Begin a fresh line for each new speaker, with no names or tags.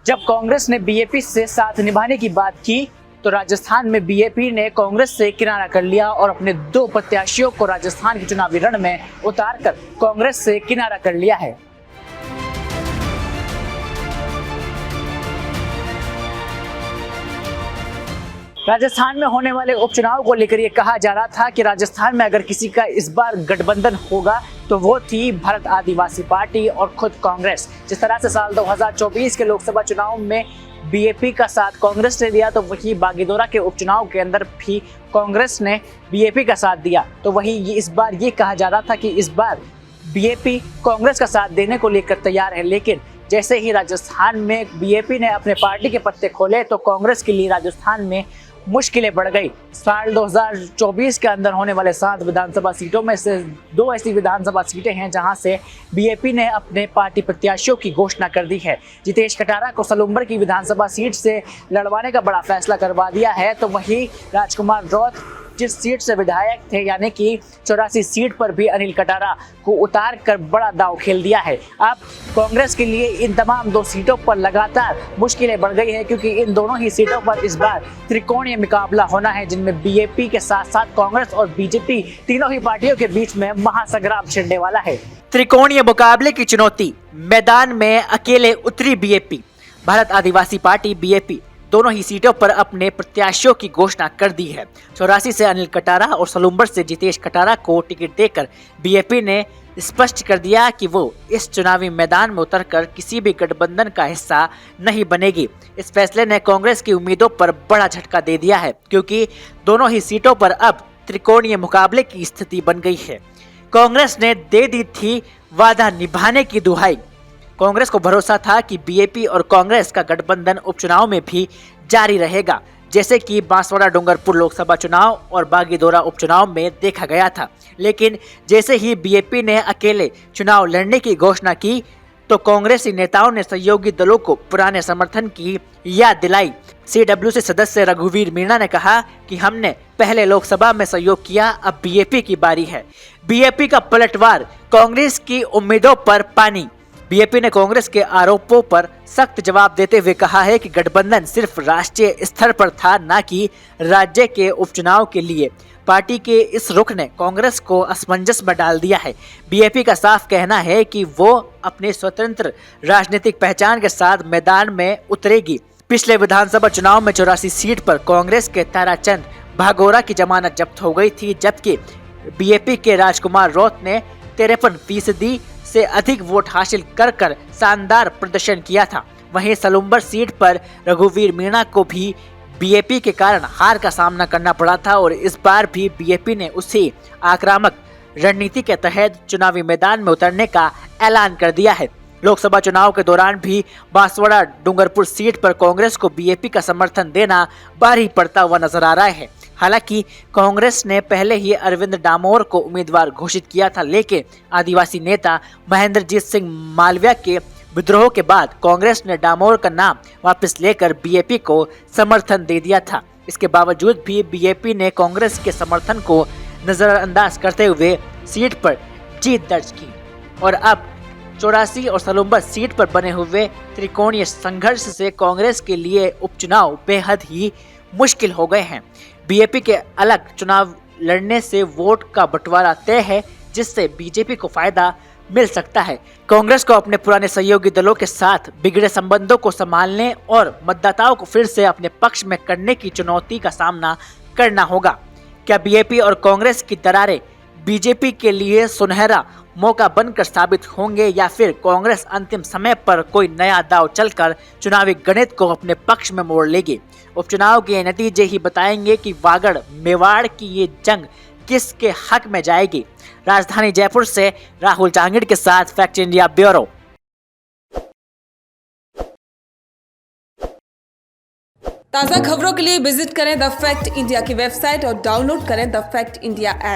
जब कांग्रेस ने बीएपी से साथ निभाने की बात की तो राजस्थान में बीएपी ने कांग्रेस से किनारा कर लिया और अपने दो प्रत्याशियों को राजस्थान के चुनावी रण में उतारकर कांग्रेस से किनारा कर लिया है। राजस्थान में होने वाले उपचुनाव को लेकर यह कहा जा रहा था कि राजस्थान में अगर किसी का इस बार गठबंधन होगा तो वो थी भारत आदिवासी पार्टी और खुद कांग्रेस। जिस तरह से साल 2024 के लोकसभा चुनाव में बीएपी का साथ कांग्रेस ने दिया तो वही बागीदोरा के उपचुनाव के अंदर भी कांग्रेस ने बीएपी का साथ दिया। तो वही इस बार ये कहा जा रहा था कि इस बार बीएपी कांग्रेस का साथ देने को लेकर तैयार है, लेकिन जैसे ही राजस्थान में बीएपी ने अपने पार्टी के पत्ते खोले तो कांग्रेस के लिए राजस्थान में मुश्किलें बढ़ गई। साल 2024 के अंदर होने वाले 7 विधानसभा सीटों में से 2 ऐसी विधानसभा सीटें हैं जहां से बीएपी ने अपने पार्टी प्रत्याशियों की घोषणा कर दी है। जितेश कटारा को सलूम्बर की विधानसभा सीट से लड़वाने का बड़ा फैसला करवा दिया है, तो वही राजकुमार रौत जिस सीट से विधायक थे यानी कि 84 सीट पर भी अनिल कटारा को उतार कर बड़ा दांव खेल दिया है। अब कांग्रेस के लिए इन तमाम 2 सीटों पर लगातार मुश्किलें बढ़ गई है, क्योंकि इन दोनों ही सीटों पर इस बार त्रिकोणीय मुकाबला होना है, जिनमें बीएपी के साथ साथ कांग्रेस और बीजेपी तीनों ही पार्टियों के बीच में महासंग्राम छिड़ने वाला है। त्रिकोणीय मुकाबले की चुनौती, मैदान में अकेले उतरी बीएपी। भारत आदिवासी पार्टी बीएपी दोनों ही सीटों पर अपने प्रत्याशियों की घोषणा कर दी है। 84 से अनिल कटारा और सलूम्बर से जितेश कटारा को टिकट देकर बीएपी ने स्पष्ट कर दिया कि वो इस चुनावी मैदान में उतरकर किसी भी गठबंधन का हिस्सा नहीं बनेगी। इस फैसले ने कांग्रेस की उम्मीदों पर बड़ा झटका दे दिया है, क्योंकि दोनों ही सीटों पर अब त्रिकोणीय मुकाबले की स्थिति बन गई है। कांग्रेस ने दे दी थी वादा निभाने की दुहाई। कांग्रेस को भरोसा था कि बीएपी और कांग्रेस का गठबंधन उपचुनाव में भी जारी रहेगा, जैसे कि बांसवाड़ा डूंगरपुर लोकसभा चुनाव और बागीदोरा उपचुनाव में देखा गया था। लेकिन जैसे ही बीएपी ने अकेले चुनाव लड़ने की घोषणा की तो कांग्रेसी नेताओं ने सहयोगी दलों को पुराने समर्थन की याद दिलाई। सीडब्ल्यूसी सदस्य रघुवीर मीणा ने कहा कि हमने पहले लोकसभा में सहयोग किया, अब बीएपी की बारी है। बीएपी का पलटवार, कांग्रेस की उम्मीदों पर पानी। बीएपी ने कांग्रेस के आरोपों पर सख्त जवाब देते हुए कहा है कि गठबंधन सिर्फ राष्ट्रीय स्तर पर था, न कि राज्य के उपचुनाव के लिए। पार्टी के इस रुख ने कांग्रेस को असमंजस में डाल दिया है। बीएपी का साफ कहना है कि वो अपनी स्वतंत्र राजनीतिक पहचान के साथ मैदान में उतरेगी। पिछले विधानसभा चुनाव में 84 सीट पर कांग्रेस के ताराचंद भागोरा की जमानत जब्त हो गई थी, जबकि बीएपी के राजकुमार रौत ने 53% से अधिक वोट हासिल कर शानदार प्रदर्शन किया था। वहीं सलूम्बर सीट पर रघुवीर मीणा को भी बीएपी के कारण हार का सामना करना पड़ा था और इस बार भी बीएपी ने उसी आक्रामक रणनीति के तहत चुनावी मैदान में उतरने का ऐलान कर दिया है। लोकसभा चुनाव के दौरान भी बांसवाड़ा डूंगरपुर सीट पर कांग्रेस को बीएपी का समर्थन देना भारी पड़ता हुआ नजर आ रहा है। हालांकि कांग्रेस ने पहले ही अरविंद डामोर को उम्मीदवार घोषित किया था, लेकिन आदिवासी नेता महेंद्रजीत सिंह मालविया के विद्रोह के बाद कांग्रेस ने डामोर का नाम वापस लेकर बीएपी को समर्थन दे दिया था। इसके बावजूद भी बीएपी ने कांग्रेस के समर्थन को नजरअंदाज करते हुए सीट पर जीत दर्ज की और अब 84 और सलूम्बर सीट पर बने हुए त्रिकोणीय संघर्ष से कांग्रेस के लिए उपचुनाव बेहद ही मुश्किल हो गए हैं। बीएपी के अलग चुनाव लड़ने से वोट का बंटवारा तय है, जिससे बीजेपी को फायदा मिल सकता है। कांग्रेस को अपने पुराने सहयोगी दलों के साथ बिगड़े संबंधों को संभालने और मतदाताओं को फिर से अपने पक्ष में करने की चुनौती का सामना करना होगा। क्या बीएपी और कांग्रेस की दरारें बीजेपी के लिए सुनहरा मौका बनकर साबित होंगे, या फिर कांग्रेस अंतिम समय पर कोई नया दांव चलकर चुनावी गणित को अपने पक्ष में मोड़ लेगी? उपचुनाव के नतीजे ही बताएंगे कि वागड़ मेवाड़ की ये जंग किसके हक में जाएगी। राजधानी जयपुर से राहुल जांगिड़ के साथ फैक्ट इंडिया ब्यूरो।
ताज़ा खबरों के लिए विजिट करें द फैक्ट इंडिया की वेबसाइट और डाउनलोड करें द फैक्ट इंडिया ऐप।